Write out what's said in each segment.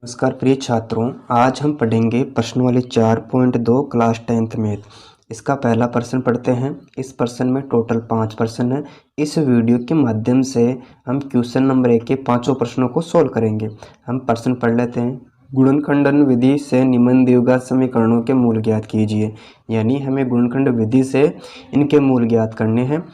नमस्कार प्रिय छात्रों, आज हम पढ़ेंगे प्रश्नवाली 4.2 क्लास 10th मैथ। इसका पहला प्रश्न पढ़ते हैं। इस प्रश्न में टोटल 5 प्रश्न है। इस वीडियो के माध्यम से हम क्वेश्चन नंबर 1 के पांचों प्रश्नों को सोल्व करेंगे। हम प्रश्न पढ़ लेते हैं। गुणनखंडन विधि से निम्न द्विघात समीकरणों के मूल ज्ञात कीजिए। यानी हमें गुणनखंड विधि से इनके मूल ज्ञात करने हैं।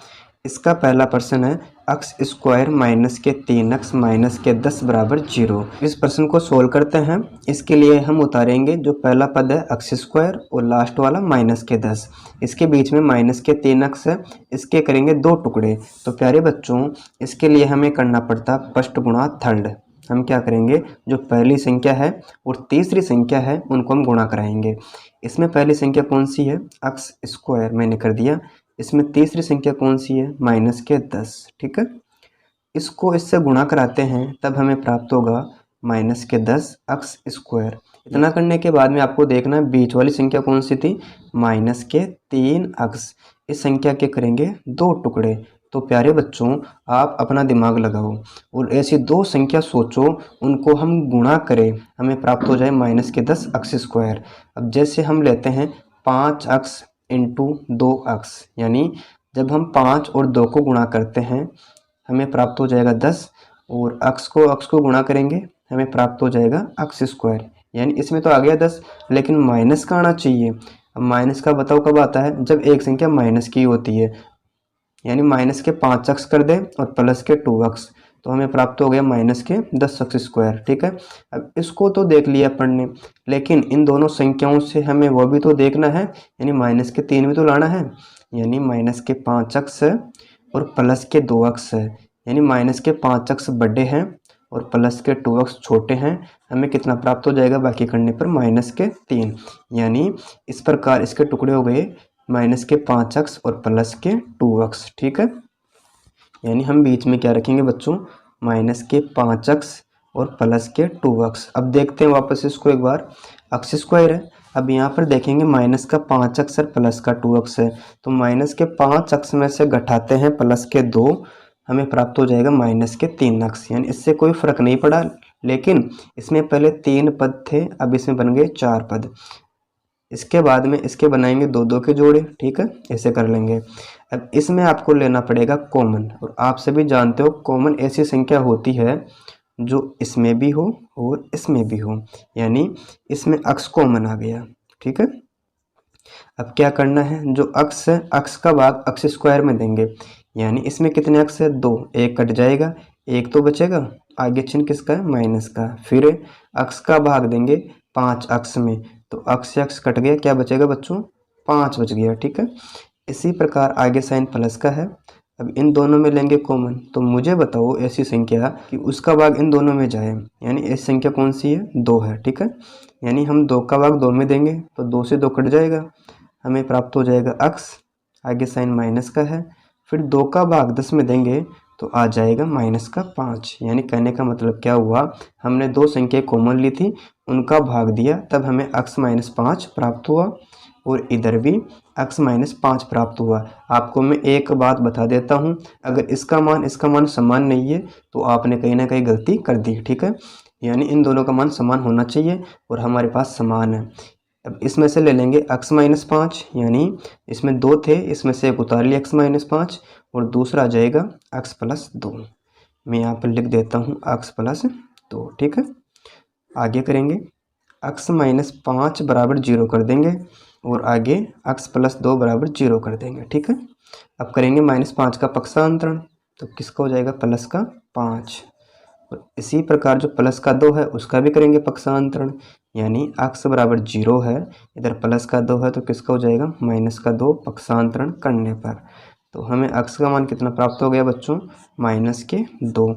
इसका पहला प्रश्न है एक्स स्क्वायर माइनस के 3x माइनस के 10 बराबर 0। इस प्रश्न को सोल्व करते हैं। इसके लिए हम उतारेंगे जो पहला पद है एक्स स्क्वायर और लास्ट वाला माइनस के 10। इसके बीच में माइनस के 3x है, इसके करेंगे 2 टुकड़े। तो प्यारे बच्चों, इसके लिए हमें करना पड़ता फर्स्ट गुणा थर्ड। हम क्या करेंगे, जो पहली संख्या है और तीसरी संख्या है उनको हम गुणा कराएंगे। इसमें पहली संख्या कौन सी है, एक्स स्क्वायर, मैंने कर दिया। इसमें तीसरी संख्या कौन सी है, माइनस के 10। ठीक है, इसको इससे गुणा कराते हैं तब हमें प्राप्त होगा माइनस के 10 एक्स स्क्वायर। इतना करने के बाद में आपको देखना है बीच वाली संख्या कौन सी थी, माइनस के 3x। इस संख्या के करेंगे 2 टुकड़े। तो प्यारे बच्चों, आप अपना दिमाग लगाओ और ऐसी 2 संख्या सोचो, उनको हम गुणा करें, हमें प्राप्त हो जाए माइनस के 10 एक्स स्क्वायर। अब जैसे हम लेते हैं 5x इंटू 2x, यानी जब हम 5 और 2 को गुणा करते हैं हमें प्राप्त हो जाएगा 10, और x को गुणा करेंगे हमें प्राप्त हो जाएगा एक्स स्क्वायर। यानी इसमें तो आ गया 10, लेकिन माइनस का आना चाहिए। अब माइनस का बताओ कब आता है, जब एक संख्या माइनस की होती है। यानी माइनस के 5x कर दें और प्लस के 2x, तो हमें प्राप्त हो गया माइनस के 10 एक्स स्क्वायर। ठीक है, अब इसको तो देख लिया अपन ने, लेकिन इन दोनों संख्याओं से हमें वो भी तो देखना है, यानी माइनस के 3 भी तो लाना है। यानी माइनस के 5x और प्लस के 2x है, यानी माइनस के 5x बड़े हैं और प्लस के 2x छोटे हैं। हमें कितना प्राप्त हो जाएगा, बाकी करने पर माइनस के 3। यानी इस प्रकार इसके टुकड़े हो गए माइनस के 5x और प्लस के 2x। ठीक है, यानी हम बीच में क्या रखेंगे बच्चों, माइनस के 5x और प्लस के 2x। अब देखते हैं वापस इसको एक बार, एक्स स्क्वायर है। अब यहाँ पर देखेंगे माइनस का 5x और प्लस का 2x है, तो माइनस के 5x में से घटाते हैं प्लस के 2, हमें प्राप्त हो जाएगा माइनस के 3x। यानी इससे कोई फर्क नहीं पड़ा, लेकिन इसमें पहले 3 पद थे, अब इसमें बन गए 4 पद। इसके बाद में इसके बनाएंगे 2 के जोड़े। ठीक है, ऐसे कर लेंगे। अब इसमें आपको लेना पड़ेगा कॉमन, और आप सभी जानते हो कॉमन ऐसी संख्या होती है जो इसमें भी हो और इसमें भी हो। यानी इसमें x कॉमन आ गया। ठीक है, अब क्या करना है, जो x है x का भाग एक्स स्क्वायर में देंगे। यानी इसमें कितने x है, 2, एक कट जाएगा, एक तो बचेगा, आगे चिन्ह किसका है, माइनस का। फिर x का भाग देंगे 5x में, तो x कट गया, क्या बचेगा बच्चों, 5 बच गया। ठीक है, इसी प्रकार आगे साइन प्लस का है। अब इन दोनों में लेंगे कॉमन, तो मुझे बताओ ऐसी संख्या कि उसका भाग इन दोनों में जाए। यानी ऐसी संख्या कौन सी है, 2 है। ठीक है, यानी हम 2 का भाग 2 में देंगे तो 2 से 2 कट जाएगा, हमें प्राप्त हो जाएगा x, आगे साइन माइनस का है। फिर 2 का भाग 10 में देंगे तो आ जाएगा माइनस का 5। यानी कहने का मतलब क्या हुआ, हमने 2 संख्या कॉमन ली थी, उनका भाग दिया, तब हमें x माइनस 5 प्राप्त हुआ, और इधर भी x माइनस 5 प्राप्त हुआ। आपको मैं एक बात बता देता हूँ, अगर इसका मान समान नहीं है तो आपने कहीं ना कहीं गलती कर दी। ठीक है, यानी इन दोनों का मान समान होना चाहिए और हमारे पास समान है। अब इसमें से ले लेंगे x माइनस 5, यानी इसमें 2 थे, इसमें से एक उतार लिया x माइनस 5, और दूसरा आ जाएगा x प्लस 2। मैं यहाँ पर लिख देता हूँ x प्लस 2। ठीक है, आगे करेंगे x माइनस 5 बराबर 0 कर देंगे, और आगे x प्लस 2 बराबर 0 कर देंगे। ठीक है, अब करेंगे माइनस 5 का पक्षांतरण, तो किसका हो जाएगा, प्लस का 5। और इसी प्रकार जो प्लस का 2 है उसका भी करेंगे पक्षांतरण, यानी x बराबर 0 है, इधर प्लस का 2 है, तो किसका हो जाएगा, माइनस का 2 पक्षांतरण करने पर। तो हमें x का मान कितना प्राप्त हो गया बच्चों, माइनस के 2।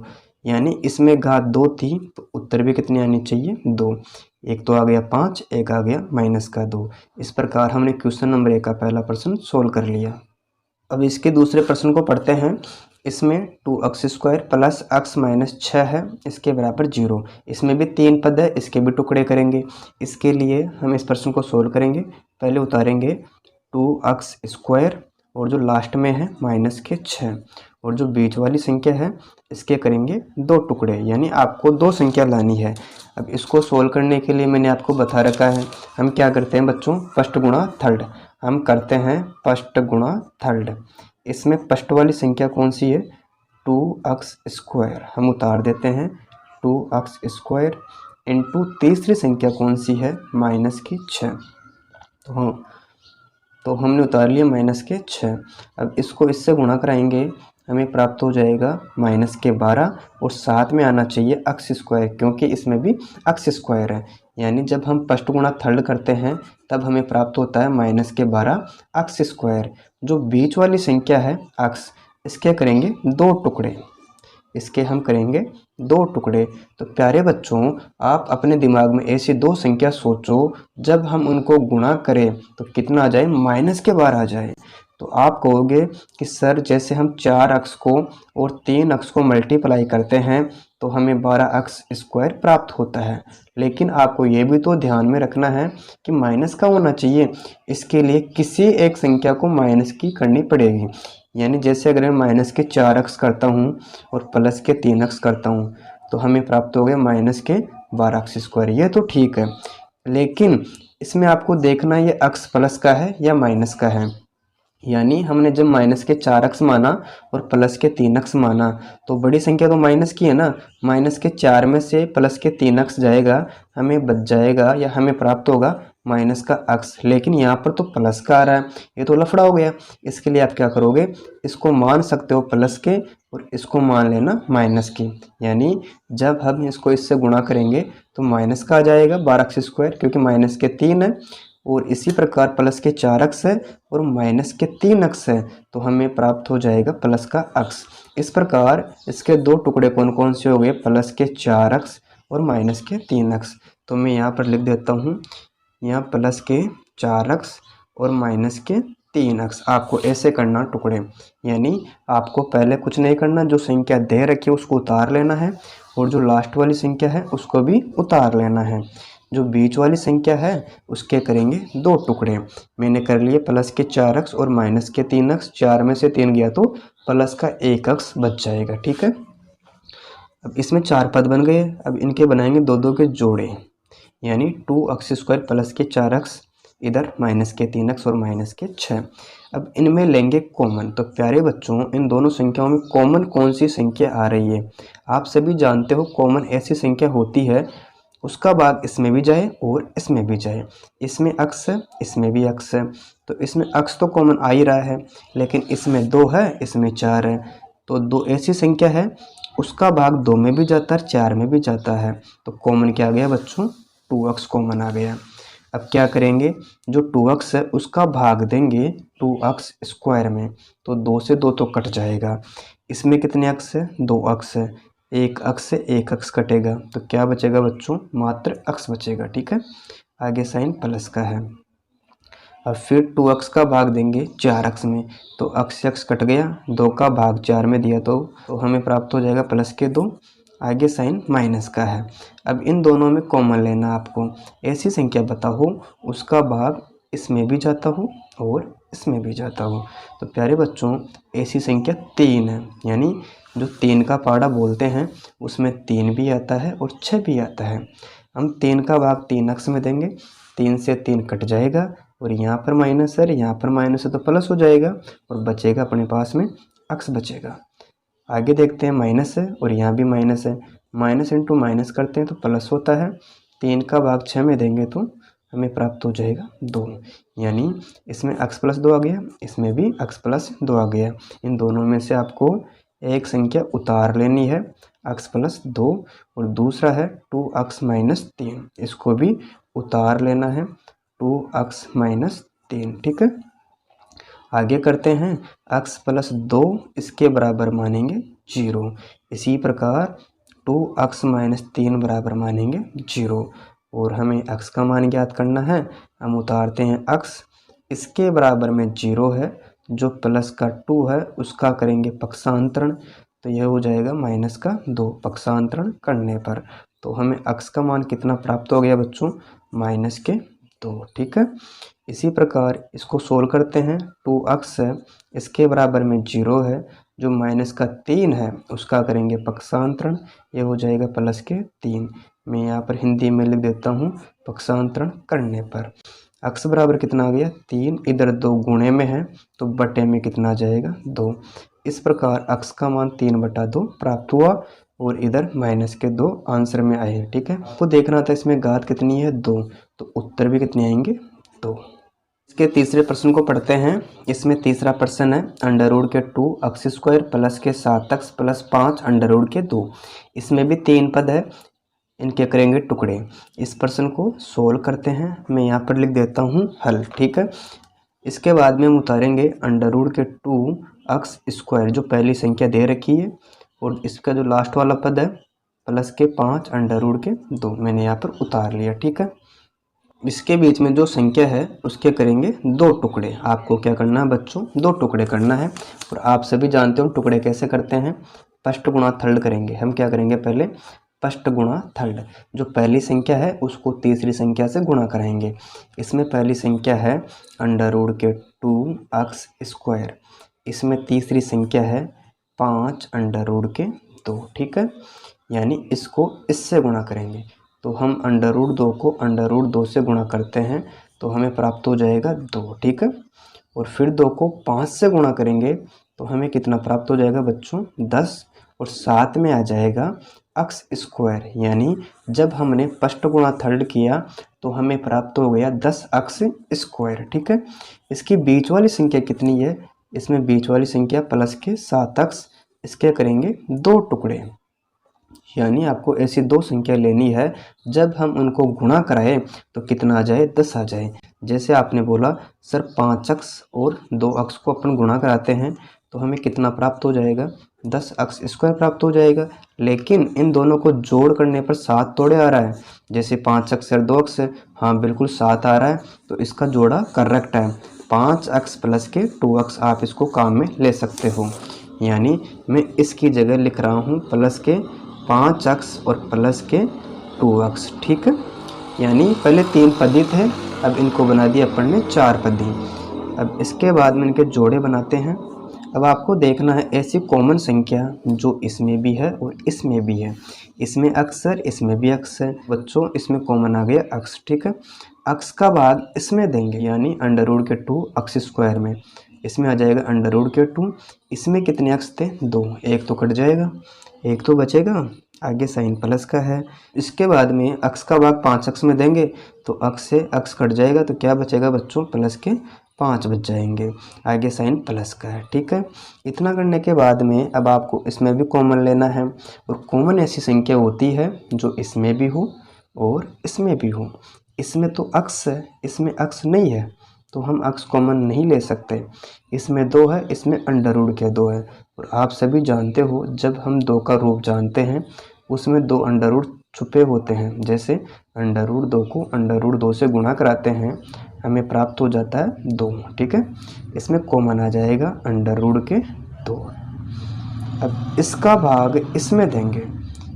यानी इसमें घात 2 थी, तो उत्तर भी कितनी आनी चाहिए, 2। एक तो आ गया 5, एक आ गया माइनस का 2। इस प्रकार हमने क्वेश्चन नंबर 1 का पहला प्रश्न सोल्व कर लिया। अब इसके दूसरे प्रश्न को पढ़ते हैं। इसमें 2x square plus x minus 6 है, इसके बराबर 0। इसमें भी 3 पद है, इसके भी टुकड़े करेंगे। इसके लिए हम इस प्रश्न को सोल्व करेंगे। पहले उतारेंगे 2x स्क्वायर और जो लास्ट में है माइनस के 6, और जो बीच वाली संख्या है इसके करेंगे 2 टुकड़े, यानी आपको 2 संख्या लानी है। अब इसको सोल्व करने के लिए मैंने आपको बता रखा है, हम क्या करते हैं बच्चों, फर्स्ट गुणा थर्ड। हम करते हैं फर्स्ट गुणा थर्ड। इसमें फर्स्ट वाली संख्या कौन सी है, 2x², हम उतार देते हैं 2x² इंटू तीसरी संख्या कौन सी है, -6। तो हमने उतार लिया -6। अब इसको इससे गुणा कराएंगे, हमें प्राप्त हो जाएगा -12 और साथ में आना चाहिए x², क्योंकि इसमें भी x² है। यानी जब हम फर्स्ट गुणा थर्ड करते हैं तब हमें प्राप्त होता है -12 x²। जो बीच वाली संख्या है x, इसके करेंगे 2 टुकड़े, इसके हम करेंगे 2 टुकड़े। तो प्यारे बच्चों, आप अपने दिमाग में ऐसी 2 संख्या सोचो, जब हम उनको गुणा करें तो कितना आ जाए, -12 आ जाए। तो आप कहोगे कि सर जैसे हम 4x को और 3x को मल्टीप्लाई करते हैं तो हमें 12x² प्राप्त होता है, लेकिन आपको ये भी तो ध्यान में रखना है कि माइनस का होना चाहिए। इसके लिए किसी एक संख्या को माइनस की करनी पड़ेगी। यानी जैसे अगर मैं -4x करता हूँ और +3x करता हूँ तो हमें प्राप्त हो गया -12x²। ये तो ठीक है, लेकिन इसमें आपको देखना ये x प्लस का है या माइनस का है। यानी हमने जब -4x माना और +3x माना तो बड़ी संख्या तो माइनस की है ना, -4 में से +3x जाएगा, हमें बच जाएगा या हमें प्राप्त होगा -x। लेकिन यहाँ पर तो प्लस का आ रहा है, ये तो लफड़ा हो गया। इसके लिए आप क्या करोगे, इसको मान सकते हो प्लस के और इसको मान लेना माइनस की। यानी जब हम इसको इससे गुणा करेंगे तो माइनस का आ जाएगा 12x², क्योंकि -3 है, और इसी प्रकार +4x है और -3x है, तो हमें प्राप्त हो जाएगा प्लस का x। इस प्रकार इसके 2 टुकड़े कौन कौन से हो गए, +4x और -3x। तो मैं यहाँ पर लिख देता हूँ, यहाँ +4x और -3x। आपको ऐसे करना टुकड़े, यानी आपको पहले कुछ नहीं करना, जो संख्या दे रखी है उसको उतार लेना है और जो लास्ट वाली संख्या है उसको भी उतार लेना है। जो बीच वाली संख्या है उसके करेंगे 2 टुकड़े। मैंने कर लिए +4x और -3x, 4 में से 3 गया तो प्लस का 1x बच जाएगा। ठीक है, अब इसमें 4 पद बन गए। अब इनके बनाएंगे 2-2 के जोड़े, यानी 2x² +4x, इधर -3x और -6। अब इनमें लेंगे कॉमन। तो प्यारे बच्चों, इन दोनों संख्याओं में कॉमन कौन सी संख्या आ रही है, आप सभी जानते हो कॉमन ऐसी संख्या होती है उसका भाग इसमें भी जाए और इसमें भी जाए। इसमें x है, इसमें भी x है, तो इसमें x तो कॉमन आ ही रहा है, लेकिन इसमें 2 है, इसमें 4 है। तो 2 ऐसी संख्या है उसका भाग 2 में भी जाता है, 4 में भी जाता है। तो कॉमन क्या आ गया बच्चों, 2x कॉमन आ गया। अब क्या करेंगे, जो 2x है उसका भाग देंगे 2x² में, तो 2 से 2 तो कट जाएगा। इसमें कितने x है, 2x है, एक x से एक x कटेगा, तो क्या बचेगा बच्चों, मात्र x बचेगा। ठीक है, आगे साइन प्लस का है। अब फिर 2x का भाग देंगे 4x में, तो x कट गया, 2 का भाग 4 में दिया तो हमें प्राप्त हो जाएगा +2। आगे साइन माइनस का है। अब इन दोनों में कॉमन लेना आपको, ऐसी संख्या बताओ उसका भाग इसमें भी जाता हो और इसमें भी जाता हो। तो प्यारे बच्चों, ऐसी संख्या 3 है, यानी जो 3 का पाड़ा बोलते हैं उसमें 3 भी आता है और 6 भी आता है। हम 3 का भाग 3x में देंगे, 3 से 3 कट जाएगा और यहाँ पर माइनस है, यहाँ पर माइनस है, तो प्लस हो जाएगा और बचेगा अपने पास में x बचेगा। आगे देखते हैं, माइनस है और यहाँ भी माइनस है, माइनस इंटू माइनस करते हैं तो प्लस होता है। 3 का भाग 6 में देंगे तो हमें प्राप्त हो जाएगा 2, यानी इसमें x+2 आ गया, इसमें भी x+2 आ गया। इन दोनों में से आपको एक संख्या उतार लेनी है, x+2, और दूसरा है 2x - 3, इसको भी उतार लेना है, 2x - 3। ठीक है, आगे करते हैं, x+2 इसके बराबर मानेंगे 0। इसी प्रकार 2x - 3 बराबर मानेंगे 0, और हमें x का मान ज्ञात करना है। हम उतारते हैं x, इसके बराबर में 0 है, जो प्लस का 2 है उसका करेंगे पक्षांतरण, तो यह हो जाएगा -2 पक्षांतरण करने पर। तो हमें x का मान कितना प्राप्त हो गया बच्चों, -2। ठीक है, इसी प्रकार इसको सोल्व करते हैं, 2x है, इसके बराबर में 0 है, जो माइनस का 3 है उसका करेंगे पक्षांतरण, ये हो जाएगा प्लस के 3। मैं यहाँ पर हिंदी में लिख देता हूँ पक्षांतरण करने पर अक्स बराबर कितना आ गया 3, इधर 2 गुणे में है तो बटे में कितना आ जाएगा 2। इस प्रकार अक्स का मान 3/2 प्राप्त हुआ और इधर माइनस के 2 आंसर में आए। ठीक है, आपको देखना था इसमें घात कितनी है 2, तो उत्तर भी कितने आएंगे 2। इसके तीसरे प्रश्न को पढ़ते हैं। इसमें तीसरा प्रश्न है अंडर रूट के 2 एक्स स्क्वायर प्लस के 7x प्लस 5 अंडर रूट के 2। इसमें भी 3 पद है, इनके करेंगे टुकड़े। इस प्रश्न को सोल्व करते हैं, मैं यहाँ पर लिख देता हूँ हल। ठीक है, इसके बाद में हम उतारेंगे अंडर रूट के 2 एक्स स्क्वायर जो पहली संख्या दे रखी है, और इसका जो लास्ट वाला पद है प्लस के 5 अंडर रूट के 2 मैंने यहाँ पर उतार लिया। ठीक है, इसके बीच में जो संख्या है उसके करेंगे 2 टुकड़े। आपको क्या करना है बच्चों, 2 टुकड़े करना है। और आप सभी जानते हो टुकड़े कैसे करते हैं, फर्स्ट गुणा थर्ड करेंगे। हम क्या करेंगे पहले फर्स्ट गुणा थर्ड, जो पहली संख्या है उसको तीसरी संख्या से गुणा कराएंगे। इसमें पहली संख्या है अंडर रूट के 2 एक्स स्क्वायर, इसमें तीसरी संख्या है 5 अंडर रूट के 2। ठीक है, यानी इसको इससे गुणा करेंगे, तो हम अंडर रूट 2 को अंडर रूट 2 से गुणा करते हैं तो हमें प्राप्त हो जाएगा 2। ठीक है, और फिर 2 को 5 से गुणा करेंगे तो हमें कितना प्राप्त हो जाएगा बच्चों 10, और साथ में आ जाएगा एक्स स्क्वायर, यानी जब हमने फर्स्ट गुणा थर्ड किया तो हमें प्राप्त हो गया 10 एक्स स्क्वायर। ठीक है, इसकी बीच वाली संख्या कितनी है, इसमें बीच वाली संख्या प्लस के 7x, इसके करेंगे 2 टुकड़े। यानी आपको ऐसी 2 संख्या लेनी है, जब हम उनको गुणा कराएं तो कितना आ जाए 10 आ जाए। जैसे आपने बोला सर 5x और 2x को अपन गुणा कराते हैं तो हमें कितना प्राप्त हो जाएगा 10x स्क्वायर प्राप्त हो जाएगा। लेकिन इन दोनों को जोड़ करने पर 7 थोड़े आ रहा है, जैसे 5x और 2x है, हाँ बिल्कुल 7 आ रहा है, तो इसका जोड़ा करेक्ट है 5x प्लस के 2x। आप इसको काम में ले सकते हो, यानी मैं इसकी जगह लिख रहा हूँ प्लस के 5x और प्लस के 2x। ठीक है, यानी पहले 3 पदी थे, अब इनको बना दिया अपन ने 4 पदी। अब इसके बाद में इनके जोड़े बनाते हैं। अब आपको देखना है ऐसी कॉमन संख्या जो इसमें भी है और इसमें भी है, इसमें अक्सर इसमें भी अक्सर। बच्चों इसमें कॉमन आ गया x। ठीक है, x का भाग इसमें देंगे, यानी अंडर रूट के 2 एक्स स्क्वायर में, इसमें आ जाएगा अंडर रूट के 2। इसमें कितने x थे 2, एक तो कट जाएगा, एक तो बचेगा, आगे साइन प्लस का है। इसके बाद में x का भाग 5x में देंगे तो x से x कट जाएगा, तो क्या बचेगा बच्चों प्लस के 5 बच जाएंगे, आगे साइन प्लस का है। ठीक है, इतना करने के बाद में अब आपको इसमें भी कॉमन लेना है, और कॉमन ऐसी संख्या होती है जो इसमें भी हो और इसमें भी हो। इसमें तो x है, इसमें x नहीं है, तो हम x कॉमन नहीं ले सकते। इसमें 2 है, इसमें अंडर रूट के 2 है, और आप सभी जानते हो जब हम 2 का रूप जानते हैं उसमें 2 अंडर रूट छुपे होते हैं। जैसे अंडर रूट 2 को अंडर रूट 2 से गुणा कराते हैं, हमें प्राप्त हो जाता है 2। ठीक है, इसमें कॉमन आ जाएगा अंडर रूट के 2। अब इसका भाग इसमें देंगे,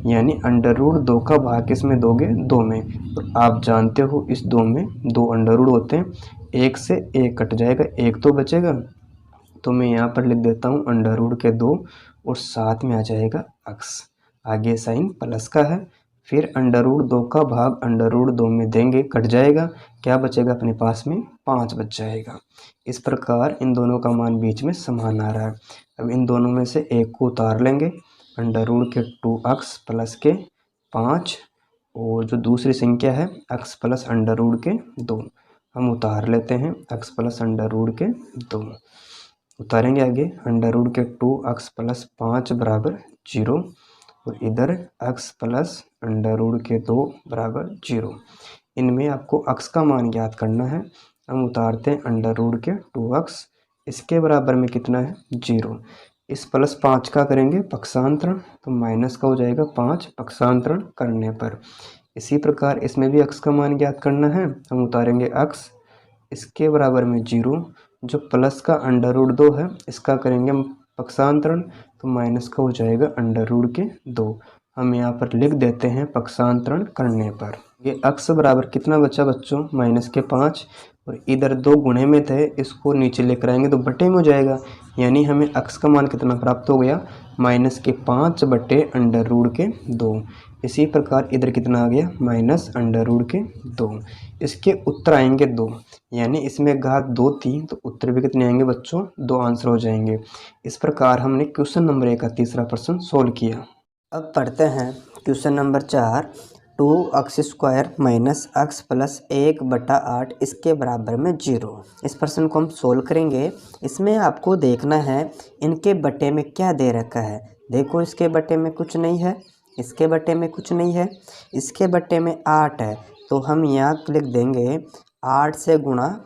यानी अंडर रूट 2 का भाग किसमें दोगे 2 में, और आप जानते हो इस 2 में 2 अंडर रूट होते हैं, एक से एक कट जाएगा, एक तो बचेगा, तो मैं यहाँ पर लिख देता हूँ अंडर रूट के 2 और साथ में आ जाएगा x, आगे साइन प्लस का है। फिर अंडर रूट 2 का भाग अंडर रूट 2 में देंगे, कट जाएगा, क्या बचेगा अपने पास में 5 बच जाएगा। इस प्रकार इन दोनों का मान बीच में समान आ रहा है। अब इन दोनों में से एक को उतार लेंगे, अंडर रूट के 2x प्लस के 5, और जो दूसरी संख्या है x प्लस अंडर रूट के 2 हम उतार लेते हैं, x प्लस अंडर रूट के 2 उतारेंगे। आगे अंडर रूट के 2x प्लस 5 बराबर 0, और इधर x प्लस अंडर रूट के 2 बराबर 0। इनमें आपको x का मान ज्ञात करना है। हम उतारते हैं अंडर रूट के 2x, इसके बराबर में कितना है 0। इस प्लस 5 का करेंगे पक्षांतरण, तो माइनस का हो जाएगा 5 पक्षांतरण करने पर। इसी प्रकार इसमें भी x का मान ज्ञात करना है, हम उतारेंगे x, इसके बराबर में 0, जो प्लस का अंडर रूट 2 है इसका करेंगे हम पक्षांतरण, तो माइनस का हो जाएगा अंडर रूट के 2। हम यहाँ पर लिख देते हैं पक्षांतरण करने पर। ये x बराबर कितना बचा बच्चों -के 5, और इधर 2 गुणे में थे, इसको नीचे लेकर आएंगे तो बटे में हो जाएगा, यानी हमें अक्स का मान कितना प्राप्त हो गया, -5/√2। इसी प्रकार इधर कितना आ गया, -√2। इसके उत्तर आएंगे 2, यानी इसमें घात 2 थी तो उत्तर भी कितने आएंगे बच्चों, 2 आंसर हो जाएंगे। इस प्रकार हमने क्वेश्चन नंबर 1 का तीसरा प्रश्न सोल्व किया। अब पढ़ते हैं question number 4। 2x² minus x plus 1/8 इसके बराबर में 0। इस प्रश्न को हम सोल्व करेंगे। इसमें आपको देखना है इनके बटे में क्या दे रखा है। देखो इसके बटे में कुछ नहीं है, इसके बटे में कुछ नहीं है, इसके बटे में 8 है। तो हम यहाँ लिख देंगे 8 से गुणा,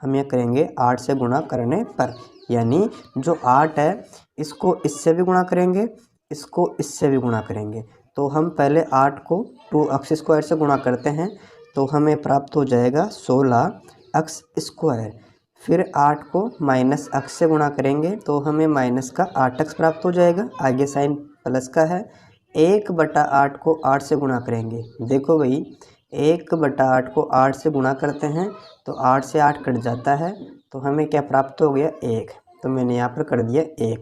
हम यह करेंगे 8 से गुणा करने पर, यानी जो 8 है इसको इससे भी गुणा करेंगे, इसको इससे भी गुणा करेंगे। तो हम पहले 8 को 2x² से गुणा करते हैं तो हमें प्राप्त हो जाएगा 16x²। फिर 8 को माइनस x से गुणा करेंगे तो हमें माइनस का 8x प्राप्त हो जाएगा, आगे साइन प्लस का है। 1/8 को 8 से गुणा करेंगे, देखो भाई 1/8 को 8 से गुणा करते हैं तो 8 से 8 कट जाता है, तो हमें क्या प्राप्त हो गया, 1। तो मैंने यहाँ पर कर दिया 1।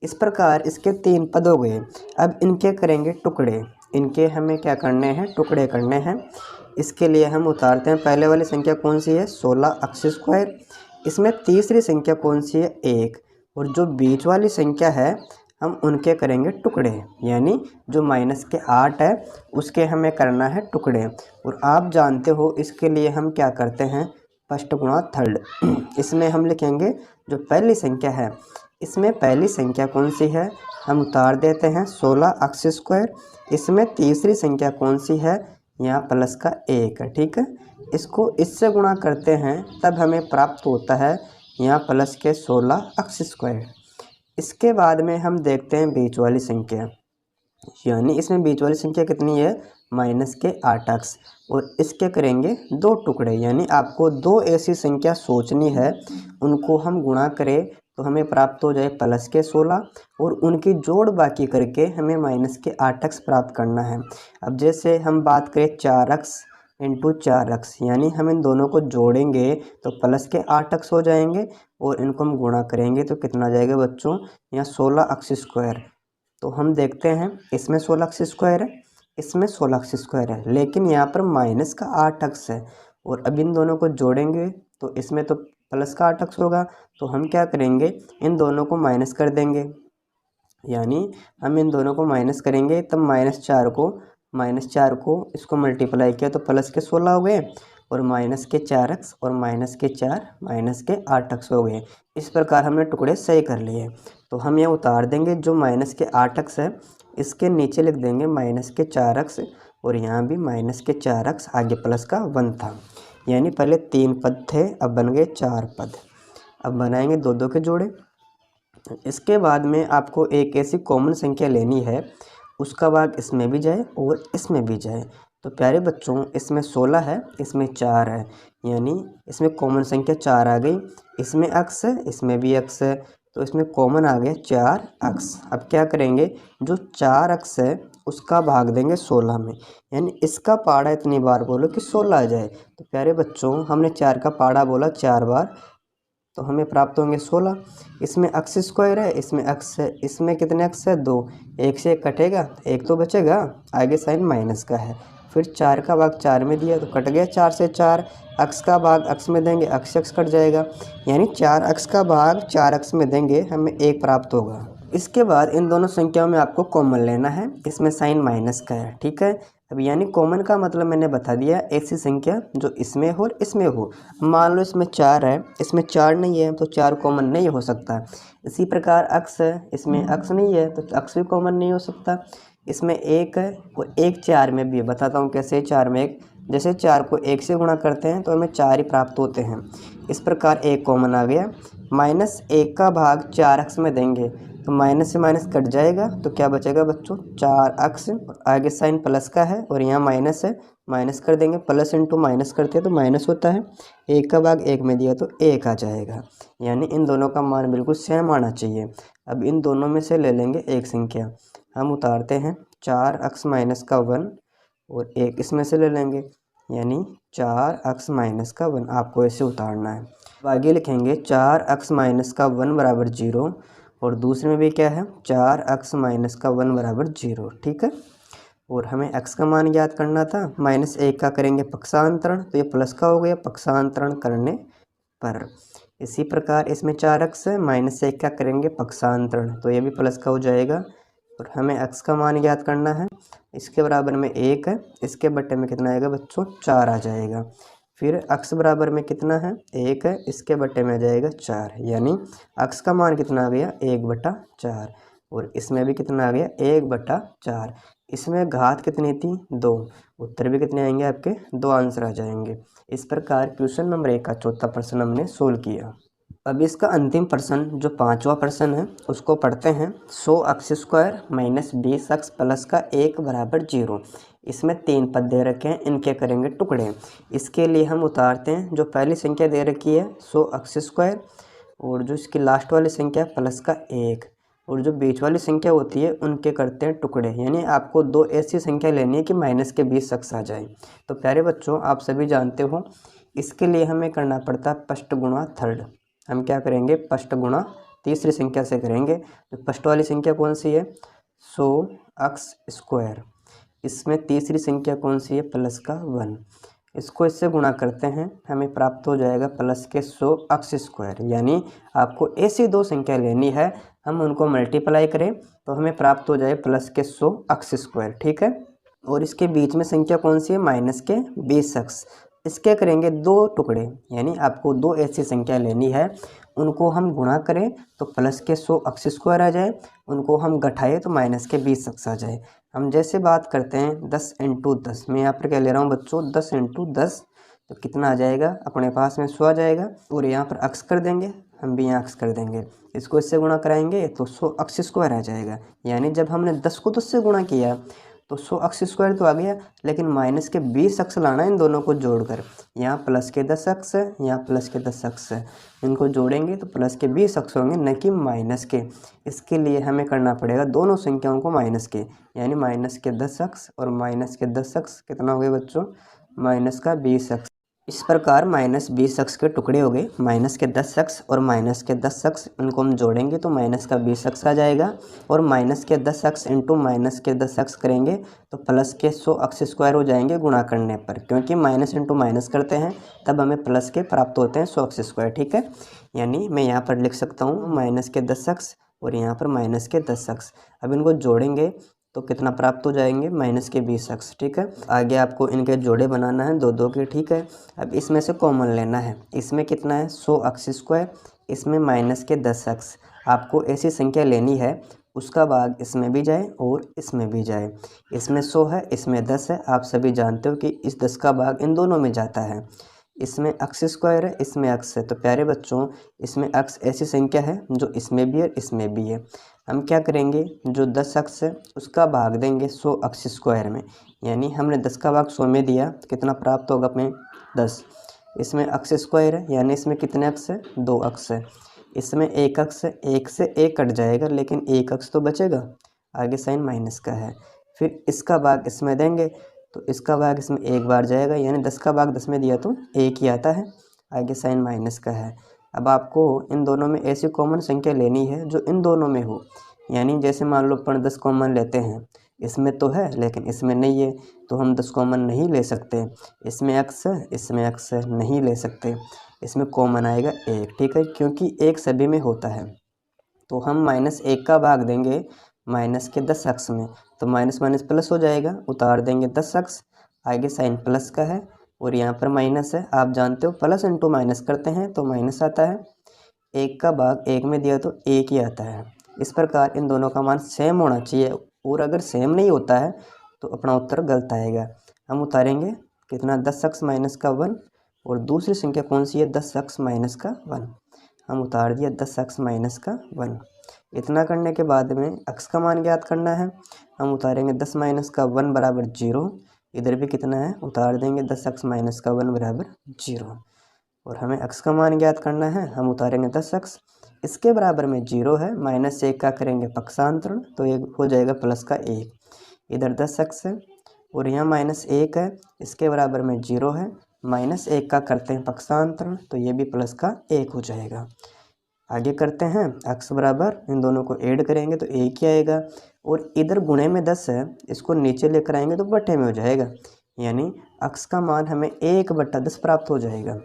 इस प्रकार इसके 3 पद हो गए। अब इनके करेंगे टुकड़े, इनके हमें क्या करने हैं, टुकड़े करने हैं। इसके लिए हम उतारते हैं, पहले वाली संख्या कौन सी है, 16x²। इसमें तीसरी संख्या कौन सी है, 1। और जो बीच वाली संख्या है हम उनके करेंगे टुकड़े, यानी जो माइनस के 8 है उसके हमें करना है टुकड़े। और आप जानते हो इसके लिए हम क्या करते हैं, फर्स्ट गुणा थर्ड। इसमें हम लिखेंगे जो पहली संख्या है, इसमें पहली संख्या कौन सी है, हम उतार देते हैं 16x²। इसमें तीसरी संख्या कौन सी है, यहाँ प्लस का 1 है, ठीक है। इसको इससे गुणा करते हैं तब हमें प्राप्त होता है यहाँ प्लस के 16x²। इसके बाद में हम देखते हैं बीच वाली संख्या, यानी इसमें बीच वाली संख्या कितनी है, माइनस के 8x। और इसके करेंगे 2 टुकड़े, यानी आपको 2 ऐसी संख्या सोचनी है, उनको हम गुणा करें तो हमें प्राप्त हो जाए प्लस के 16, और उनकी जोड़ बाकी करके हमें माइनस के 8x प्राप्त करना है। अब जैसे हम बात करें 4x इंटू 4x, यानी हम इन दोनों को जोड़ेंगे तो प्लस के 8x हो जाएंगे, और इनको हम गुणा करेंगे तो कितना जाएगा बच्चों, यहाँ 16x²। तो हम देखते हैं इसमें 16x² है, इसमें 16x² है, लेकिन यहाँ पर माइनस का 8x है। और अब इन दोनों को जोड़ेंगे तो इसमें तो प्लस का 8x होगा, तो हम क्या करेंगे, इन दोनों को माइनस कर देंगे, यानी हम इन दोनों को माइनस करेंगे तब -4 को इसको मल्टीप्लाई किया तो प्लस के 16 हो गए, और माइनस के 4x और माइनस के 4 माइनस के 8x हो गए। इस प्रकार हमने टुकड़े सही कर लिए। तो हम यह उतार देंगे जो माइनस के 8x है, इसके नीचे लिख देंगे माइनस के 4x, और यहाँ भी माइनस के 4x, आगे प्लस का 1 था। यानी पहले 3 पद थे, अब बन गए 4 पद। अब बनाएंगे 2-2 के जोड़े। इसके बाद में आपको एक ऐसी कॉमन संख्या लेनी है, उसका भाग इसमें भी जाए और इसमें भी जाए। तो प्यारे बच्चों इसमें 16 है, इसमें 4 है, यानी इसमें कॉमन संख्या 4 आ गई। इसमें x है, इसमें भी x है, तो इसमें कॉमन आ गया 4x। अब क्या करेंगे, जो 4x है उसका भाग देंगे 16 में, यानी इसका पाड़ा इतनी बार बोलो कि 16 आ जाए। तो प्यारे बच्चों हमने 4 का पाड़ा बोला 4 बार, तो हमें प्राप्त होंगे 16। इसमें x² है, इसमें x है, इसमें कितने x है, 2। 1 से 1 कटेगा, 1 तो बचेगा, आगे साइन माइनस का है। फिर 4 का भाग 4 में दिया तो कट गया 4 से 4, x का भाग x में देंगे, x कट जाएगा, यानी 4x का भाग 4x में देंगे, हमें 1 प्राप्त होगा। इसके बाद इन दोनों संख्याओं में आपको कॉमन लेना है, इसमें साइन माइनस का है, ठीक है। अब यानी कॉमन का मतलब मैंने बता दिया, ऐसी संख्या जो इसमें हो और इसमें हो। मान लो इसमें 4 है, इसमें 4 नहीं है तो 4 कॉमन नहीं हो सकता। इसी प्रकार x है, इसमें x नहीं है तो x भी कॉमन नहीं हो सकता। इसमें 1 है और 1 4 में भी है, बताता हूँ कैसे 4 में 1। जैसे 4 को 1 से गुणा करते हैं तो हमें 4 ही प्राप्त होते हैं। इस प्रकार 1 कॉमन आ गया। -1 का भाग 4x में देंगे तो माइनस से माइनस कट जाएगा, तो क्या बचेगा बच्चों, 4x, आगे साइन प्लस का है और यहाँ माइनस है, माइनस कर देंगे, प्लस इंटू माइनस करते हैं तो माइनस होता है। 1 का भाग 1 में दिया तो 1 आ जाएगा, यानी इन दोनों का मान बिल्कुल सेम आना चाहिए। अब इन दोनों में से ले लेंगे एक संख्या, हम उतारते हैं 4x - का 1 और 1 इसमें से ले लेंगे। यानी 4x माइनस का 1 आपको ऐसे उतारना है। अब आगे लिखेंगे 4x माइनस का 1 बराबर 0 और दूसरे में भी क्या है 4x माइनस का 1 बराबर 0। ठीक है, और हमें x का मान ज्ञात करना था। -1 का करेंगे पक्षांतरण तो ये प्लस का हो गया पक्षांतरण करने पर। इसी प्रकार इसमें 4x है, -1 का करेंगे पक्षांतरण तो ये भी प्लस का हो जाएगा। और हमें x का मान ज्ञात करना है, इसके बराबर में 1 है, इसके बट्टे में कितना आएगा बच्चों 4 आ जाएगा। फिर x बराबर में कितना है 1 है, इसके बट्टे में आ जाएगा 4, यानी x का मान कितना आ गया 1/4। और इसमें भी कितना आ गया 1/4। इसमें घात कितनी थी 2, उत्तर भी कितने आएंगे आपके 2 आंसर आ जाएंगे। इस प्रकार क्वेश्चन नंबर 1 का चौथा प्रश्न हमने सोल्व किया। अब इसका अंतिम प्रश्न जो पांचवा प्रश्न है उसको पढ़ते हैं। 100x² माइनस 20x प्लस का 1 बराबर 0। इसमें 3 पद दे रखे हैं, इनके करेंगे टुकड़े। इसके लिए हम उतारते हैं जो पहली संख्या दे रखी है 100x² और जो इसकी लास्ट वाली संख्या प्लस का 1 और जो बीच वाली संख्या होती है उनके करते हैं टुकड़े। यानी आपको 2 ऐसी संख्या लेनी है कि माइनस के 20x आ जाए। तो प्यारे बच्चों आप सभी जानते हो इसके लिए हमें करना पड़ता है फर्स्ट गुणा थर्ड। हम क्या करेंगे फर्स्ट गुणा तीसरी संख्या से करेंगे। तो फर्स्ट वाली संख्या कौन सी है 100x²। इसमें तीसरी संख्या कौन सी है प्लस का 1। इसको इससे गुणा करते हैं हमें प्राप्त हो जाएगा प्लस के 100x²। यानी आपको ऐसी 2 संख्या लेनी है, हम उनको मल्टीप्लाई करें तो हमें प्राप्त हो जाए प्लस के 100x²। ठीक है, और इसके बीच में संख्या कौन सी है माइनस के 20x। इसके करेंगे 2 टुकड़े, यानी आपको 2 ऐसी संख्या लेनी है, उनको हम गुणा करें तो प्लस के 100x² आ जाए, उनको हम घटाएं तो माइनस के 20x आ जाए। हम जैसे बात करते हैं 10 × 10, मैं यहाँ पर क्या ले रहा हूँ बच्चों 10 × 10, तो कितना आ जाएगा अपने पास में 100 आ जाएगा। और यहाँ पर x कर देंगे, हम भी यहाँ x कर देंगे, इसको इससे गुणा कराएंगे तो 100x² आ जाएगा। यानी जब हमने 10 को 10 से गुणा किया तो 100x² तो आ गया, लेकिन माइनस के 20x लाना है इन दोनों को जोड़कर। यहाँ प्लस के 10x है, यहाँ प्लस के 10x है, इनको जोड़ेंगे तो प्लस के 20x होंगे न कि माइनस के। इसके लिए हमें करना पड़ेगा दोनों संख्याओं को माइनस के, यानी माइनस के 10x और माइनस के 10x कितना हो गया बच्चों माइनस का 20x। इस प्रकार माइनस 20x के टुकड़े हो गए, माइनस के 10x और माइनस के 10x, इनको हम जोड़ेंगे तो माइनस का 20x आ जाएगा। और माइनस के 10x इंटू माइनस के 10x करेंगे तो प्लस के 100x² हो जाएंगे गुणा करने पर, क्योंकि माइनस इंटू माइनस करते हैं तब हमें प्लस के प्राप्त होते हैं 100x²। ठीक है, यानी मैं यहाँ पर लिख सकता हूँ माइनस के 10x और यहाँ पर माइनस के 10x। अब इनको जोड़ेंगे तो कितना प्राप्त हो जाएंगे माइनस के 20x। ठीक है, आगे आपको इनके जोड़े बनाना है 2 2 के। ठीक है, अब इसमें से कॉमन लेना है, इसमें कितना है 100x², इसमें माइनस के 10x। आपको ऐसी संख्या लेनी है उसका भाग इसमें भी जाए और इसमें भी जाए। इसमें 100 है, इसमें 10 है, आप सभी जानते हो कि इस 10 का भाग इन दोनों में जाता है। इसमें x² है, इसमें x है, तो प्यारे बच्चों इसमें x ऐसी संख्या है जो इसमें भी है इसमें भी है। हम क्या करेंगे जो 10x है उसका भाग देंगे 100x² में, यानी हमने 10 का भाग 100 में दिया तो कितना प्राप्त होगा अपने 10। इसमें x² है, यानी इसमें कितने x है 2x है। इसमें 1x है, 1 से 1 कट जाएगा लेकिन 1x तो बचेगा, आगे साइन माइनस का है। फिर इसका भाग इसमें देंगे तो इसका भाग इसमें एक बार जाएगा, यानी 10 का भाग 10 में दिया तो 1 ही आता है, आगे साइन माइनस का है। अब आपको इन दोनों में ऐसी कॉमन संख्या लेनी है जो इन दोनों में हो, यानी जैसे मान लो अपन 10 कॉमन लेते हैं, इसमें तो है लेकिन इसमें नहीं है तो हम 10 कॉमन नहीं ले सकते। इसमें x है, इसमें x है, नहीं ले सकते। इसमें कॉमन आएगा 1। ठीक है, क्योंकि 1 सभी में होता है तो हम -1 का भाग देंगे माइनस के 10x में, तो माइनस माइनस प्लस हो जाएगा, उतार देंगे 10x, आगे साइन प्लस का है और यहाँ पर माइनस है। आप जानते हो प्लस इंटू माइनस करते हैं तो माइनस आता है, 1 का भाग 1 में दिया तो 1 ही आता है। इस प्रकार इन दोनों का मान सेम होना चाहिए, और अगर सेम नहीं होता है तो अपना उत्तर गलत आएगा। हम उतारेंगे कितना 10x माइनस का 1, और दूसरी संख्या कौन सी है 10x माइनस का 1, हम उतार दिया 10x माइनस का 1। इतना करने के बाद में x का मान ज्ञात करना है, हम उतारेंगे 10 माइनस का 1 बराबर 0। इधर भी कितना है उतार देंगे 10x माइनस का 1 बराबर 0। और हमें x का मान ज्ञात करना है, हम उतारेंगे 10x, इसके बराबर में 0 है, -1 का करेंगे पक्षांतरण तो ये हो जाएगा प्लस का 1। इधर 10x है और यहाँ -1 है, इसके बराबर में 0 है। -1 का करते हैं पक्षांतरण, तो ये भी प्लस का 1 हो जाएगा। आगे करते हैं x बराबर, इन दोनों को ऐड करेंगे तो 1 ही आएगा। और इधर गुणे में 10 है, इसको नीचे लेकर आएंगे तो बटे में हो जाएगा, यानी x का मान हमें 1/10 प्राप्त हो जाएगा।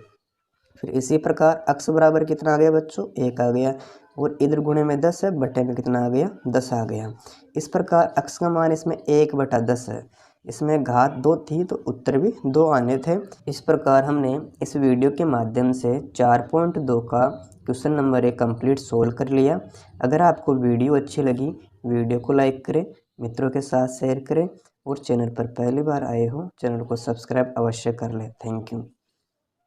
फिर इसी प्रकार x बराबर कितना आ गया बच्चों, 1 आ गया। और इधर गुणे में 10 है, बटे में कितना आ गया, 10 आ गया। इस प्रकार x का मान इसमें 1/10 है। इसमें घात 2 थी तो उत्तर भी 2 आने थे। इस प्रकार हमने इस वीडियो के माध्यम से 4.2 का क्वेश्चन नंबर 1 कंप्लीट सोल्व कर लिया। अगर आपको वीडियो अच्छी लगी, वीडियो को लाइक करें, मित्रों के साथ शेयर करें और चैनल पर पहली बार आए हो चैनल को सब्सक्राइब अवश्य कर लें। Thank you.